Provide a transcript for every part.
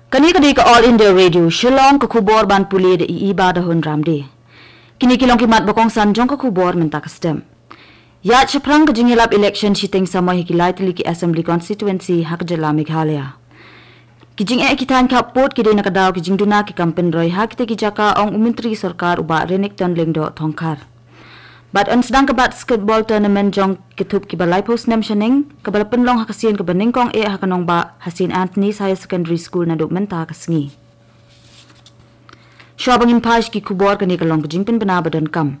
Kani kadi ke All India Radio Shillong ke kubor ban puli de iba dahun ramde. Kini kilong kimat bakong sanjong ke kubor menta kastem. Ya chaprang ke jingilap election siteng sama hikilai teliki assembly constituency hak jala Meghalaya. Kijing kitan kapot kide nakadaw kijing duna ki kampen roy hak te kijaka ong umintri sarkar uba renik tan lengdo thongkar. But on sedang kebat basketball tournament jong kitup ki balai post nem sheneng kebal penlong hakasin ke beningkong hakanong ba Hasin Anthony's Higher Secondary School na duk menta kasngi. Syabangin paj ki kubor kani kalong kijing pin benabadan kam.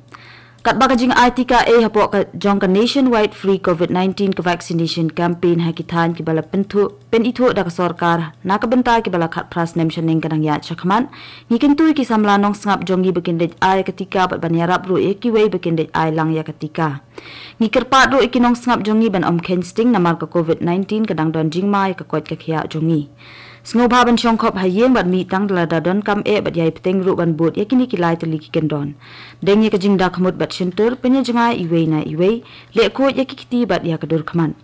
Kat baga jing ITK hapok ka jong ka nationwide free COVID-19 ka vaccination campaign hakitan ki bala pentu pen itu da ka sarkar nakabenta ki bala khat pras nem sheneng kanang ya chakman ngikin tu ki samlanong sngap jongi bekindej ai ketika bat banyarap ru ki wei bekindej ai lang ya ketika ngikirpat ru ikinong sngap jongi ban om kensting namar ka COVID-19 kadang don jingmai ka kot ka khia jongi Sngoba ban shongkop hayeng bat mi tang dala dadon kam bat yai peteng ru ban bot yakini kilai teli ki kendon. Deng ye kajing dak hamut bat shintur penya jengai iwei na iwei le ko yakikiti bat ya kadur khaman.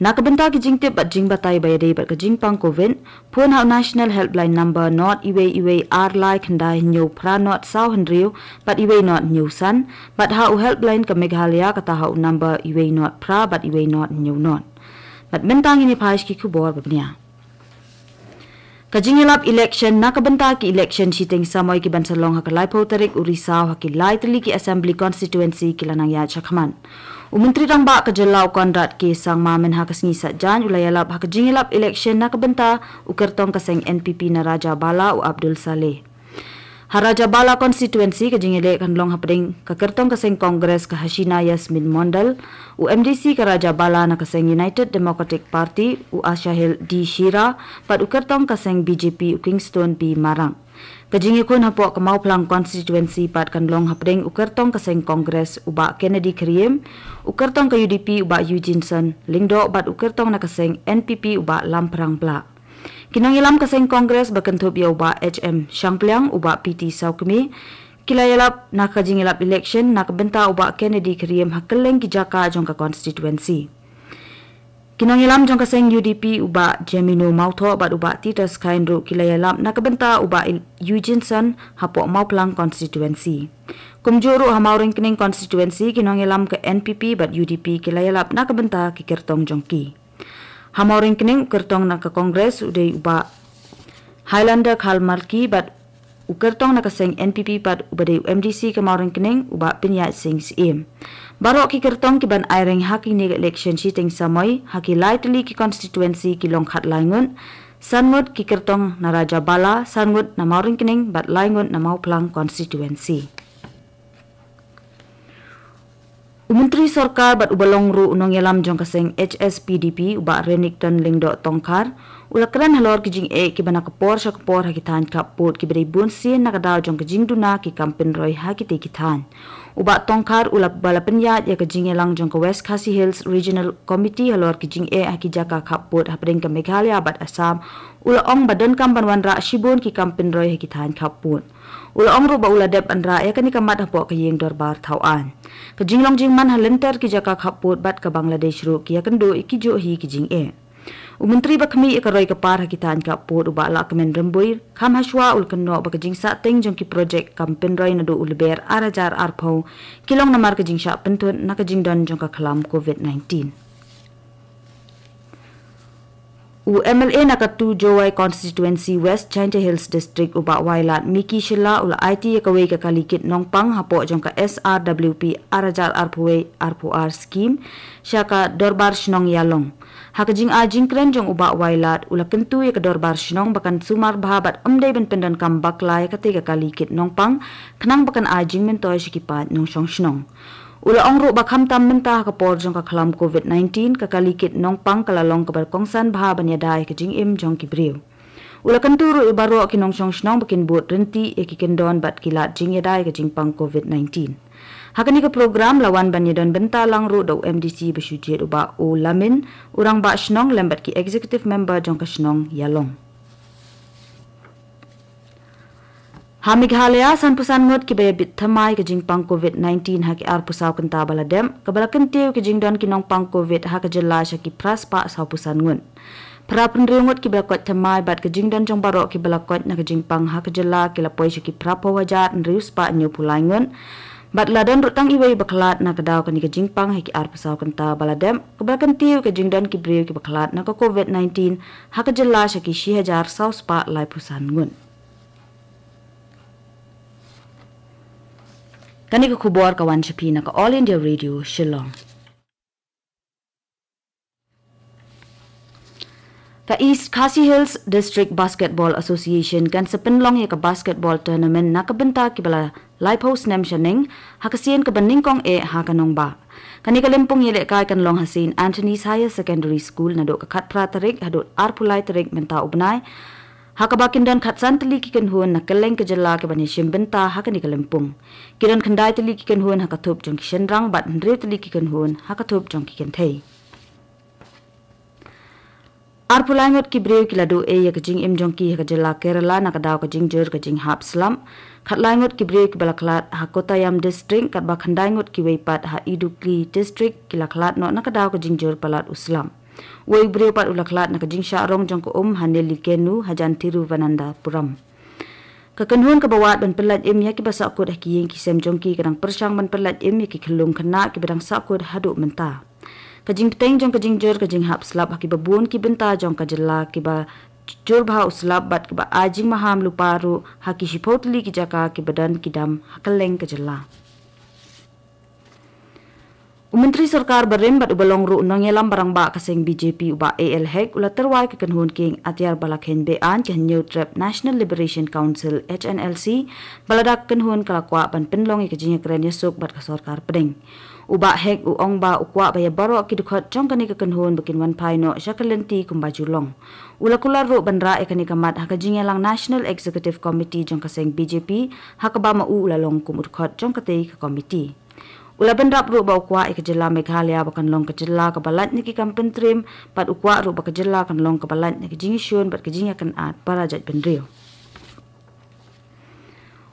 Nakabenta ki jing tip bat jing batai bayade bat kajing pang covid pun hau national helpline number not iwei ar lai khandai nyu pra not sau hendriu bat iwei not nyu san bat hau helpline ka Meghalaya kata hau number iwei not pra bat iwei not nyu not. Bat mentang ini paish ki kubor babnya. Kajingilap election nakabenta ki election siteng samoy ki bansalong hakalai tarik Urisau hakilai teli ki assembly constituency kilanang ya chakman. Umintri rang ba kajalau konrat ki sang mamen hakasngi satjan ulayalap hakajingilap election nakabenta ukertong kaseng NPP na Raja Bala u Abdul Saleh. Haraja Bala constituency kajingile kanlong hapading kakertong kaseng Kongres ka Hashina Yasmin Mondal u MDC ka Raja Bala na kaseng United Democratic Party u Ashahil D Shira pat ukertong kaseng BJP u Kingston P Marang. Kajingi kun hapo kamau plang constituency pat kanlong hapading ukertong kaseng Kongres u ba Kennedy Kriem ukertong ka UDP u ba Eugene Lingdo bat ukertong na kaseng NPP u ba Lamprang Plak. Kinong ilam kaseng Kongres bakantup ya uba HM Shangpliang uba PT Saukmi kilayalap nakajingilap election nakabenta uba Kennedy Kriem hakeleng kijaka jong ka constituency. Kinong ilam jong kaseng UDP uba Jemino Mautho bat uba Titus Kainru kilayalap nakabenta uba Eugene hapok Mauplang constituency. Kumjuru hamauring kining constituency kinong ilam ke NPP bat UDP kilayalap nakabenta kikertong jongki. Hamauring kening ukertong na ka Kongres uday uba Highlander Khalmarki bat ukertong na kaseng NPP bat ubaday MDC kamauring kening uba Pinyat Singh CM. Barok ki kertong ki ban aireng haki neg election siteng samoy haki lai teli ki constituency ki longkhat laingun sangut ki kertong na Raja Bala sangut na mauring kening bat laingun na Mauplang constituency. Umintri Sarkar bat ubalong ru unong yalam jong kaseng HSPDP uba renik tan lingdo tongkar ulakran halor kijing ki bana kapor hakitan kapot ki beri bun sin nakadaw jong kijing duna ki kampen roy hakite kitan uba tongkar ulap balapan yat ya kijing yalang jong ka West Khasi Hills Regional Committee halor kijing hakijaka kapot hapring ka Meghalaya bat Assam ulaong badan kampanwan ra shibun ki kampen roy hakitan kapot ulaong ru ba uladep anra ya kani kamat hapo kayeng dorbar tauan kajinglong jingman halenter ki jaka kaput bat ka Bangladesh ru ki yakendo ikijo hi kijing Umentri bakmi ikaroy kapar hakitan kaput uba la kemen remboy kam haswa ulkenno ba kajing sa teng jong ki project kampen roy na do ulber arajar arpo kilong namar kajing sya pentun na kajing don jong ka kalam COVID-19. MLA nakatu Jowai Constituency West China Hills District uba wailat Miki Shilla ula IT yakaway kakalikit nongpang hapo jong ka SRWP arajar arpuar scheme syaka dorbar shnong yalong hakajing ajing kren jong uba wailat ula kentu ya dorbar shnong bakan sumar bahabat amday ben pendan kam baklay katiga kalikit nongpang kenang bakan ajing mentoy shikipat nong shnong Ula ongro bakham tam mentah kapor jong ka kalam COVID-19 kakalikit nongpang kalalong kabalkongsan bahaban yadai kajing jong kibriu. Ula kanturu ibaro kinong shnong bakin buat renti ekikendon bat kilat jing yadai kajing pang COVID-19. Hakani ka program lawan banyadon bentalang ru daw MDC besyujit uba o lamin urang ba shnong lembat ki executive member jong ka shnong yalong. Meghalaya san pusan ngot ki baya bit thamai ka jing pang COVID-19 ha ki ar pusaw kanta baladem kabala kentiu ki jing don kinong pang COVID ha ka jela sya ki pras pa sa pusan ngot. Pra penriungut ki belakot temai bat kejing dan jong barok ki belakot na kejing pang ha kejela ki lapoi ki prapo wajat nrius pa nyu pulaingun. Bat ladon rutang iwai baklat na kedaw ka ni kejing pang ha ki ar pasaw kenta baladem kebalakan tiu kejing dan ki briu ki baklat na ka COVID-19 ha kejela sya ki 6,000 saus pa lai pusan ngun. Kani ka kubor kawan syapi na ka All India Radio Shillong. Ka East Khasi Hills District Basketball Association kan sepenlong ya ka basketball tournament na kabenta ki bala Lighthouse Nem Shaning ha kasien ka baning kong ha kanong ba. Kani ka lempong yele kai kan long hasin Anthony's Higher Secondary School na do ka kat pratarik ha do arpulai tarik menta ubnai ha ka bakin dan kat santali ki kan huan na keleng ka jala ka bani shimbenta ha kani ka lempong. Kiran kandai tali ki kan huan ha ka thup jong ki shendrang bat ndre tali ki kan huan ha ka thup jong ki kan thei. Arpulangot ki breu ki ladu ya kajing imjong ki ha kajela Kerala na kadaw kajing jer kajing hap slam. Kat langot ki breu ki balaklat ha Kottayam district kat bakhandaingot ki weipat ha Idukli district ki laklat no na kadaw kajing jer palat uslam. Wei breu pat ulaklat na kajing syarong jong ko haneli kenu hajan Tiruvananthapuram. Kakanhun ka bawat ban pelat im ya ki basakut ha ki yeng ki sem jong ki kadang persyang ban pelat im ya ki kelung kena ki badang sakut haduk menta. Kajing peteng jong kajing jor kajing hap slap haki babun ki benta jong kajela ki ba jor bah uslap bat ki ba ajing maham luparu haki shipotli ki jaka ki badan ki dam hakaleng kajela. Menteri Sarkar Barim bat ubalong ru nang yelam barang ba kaseng BJP uba AL hek ula terwai ke kanhun king atiar balakhen bean ke New Trap National Liberation Council HNLC baladak kanhun kalakwa ban penlong ke kajing kren yesuk bat ka sarkar pedeng. Uba hek uong ba ukwa baya baro ki dukhat jong kani ka kanhun bakin wan paino syakalenti kumba julong. Ula kular ru ban ra kani kamat ha kajing yelang National Executive Committee jong kaseng BJP ha ka ba ma u lalong kum dukhat jong katei ka committee. Ula bendrap ru ba ukwa ikajela Meghalaya bakan long kajela kabalat ni ki kampen trim pat ukwa ru ba kajela kan long kabalat ni kajing isyun bat kajing akan at parajat bendrio.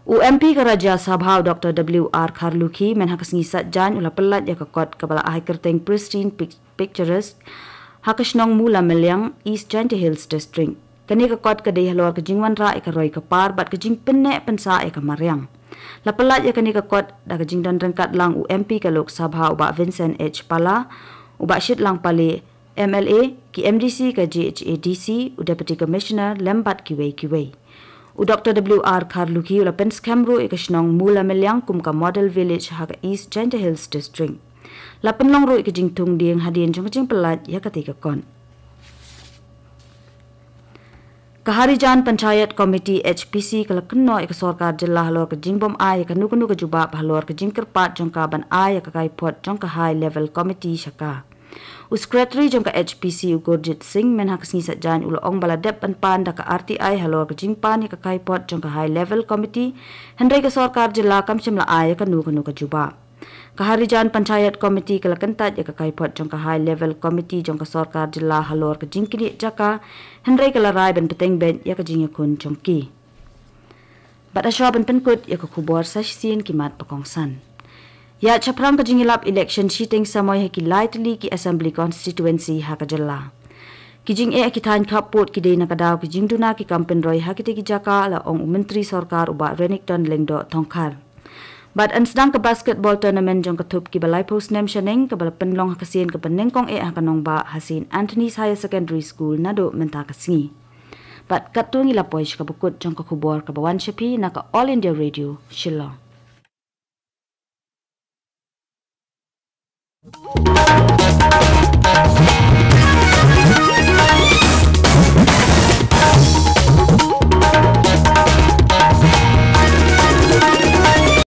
UMP ka Raja Sabha Dr. W.R. Kharluki men hakas ngisat jan ula pelat ya kakot kabala ahai kerteng pristine picturesque hakasnong mula melyang East Jante Hills District. Kani kakot kadai halor kajing wanra ikaroy kapar bat kajing penne pensa ikamaryang. La pelat ya kani kakot da kajing dan rengkat lang UMP ka Lok Sabha uba Vincent H. Pala uba Shit Lang Pale MLA ki MDC ka GHADC u Deputy Commissioner Lembat Kiwei. U Dr. W.R. Kharluki ula pen skamru ikasnong mula melyang kum ka Model Village ha ka East Jante Hills District. La pen long ru ikajing tung ding hadien jong kajing pelat ya katika kon. Kaharijan Panchayat Committee HPC kala kenno ik sarkar jilla halor kajing bom ai ka nukunu ka jubab halor kajing kerpat jong ka ban ai ka kai pot jong ka high level committee syaka. Secretary jong ka HPC Gurjit Singh men hakas ngisat jan ulo ong baladep pan da ka RTI halor ka jingpan ka kai pot jong ka high level committee hendrai ka sarkar jilla kam shimla ay ka nukunu ka juba. Kaharijan Panchayat Committee kala kentat ya ka kai pot jong ka high level committee jong ka sarkar jilla halor ka jingkini jaka hendrai ka larai ben peteng ben ya ka jingakun jong ki. Bat asya ben penkut ya ka kubor sasyin kimat pakongsan. Ya chaprang kajingilap election sheeting samoy haki lightly ki assembly constituency ha kajalla. Kijing kitan kapot ki day nakadaw kijing duna ki kampen roy ha kiti ki jaka la ong menteri sarkar uba Renington Lengdo Tongkar. But an sedang ke basketball tournament jong katup ki balai post nem shaneng ke bala penlong hakasien ke penengkong ha kanong ba hasin Anthony's Higher Secondary School nado menta kasingi. But katung ilapoy ka bukut jong kakubor kabawan syapi na ka All India Radio Shillong.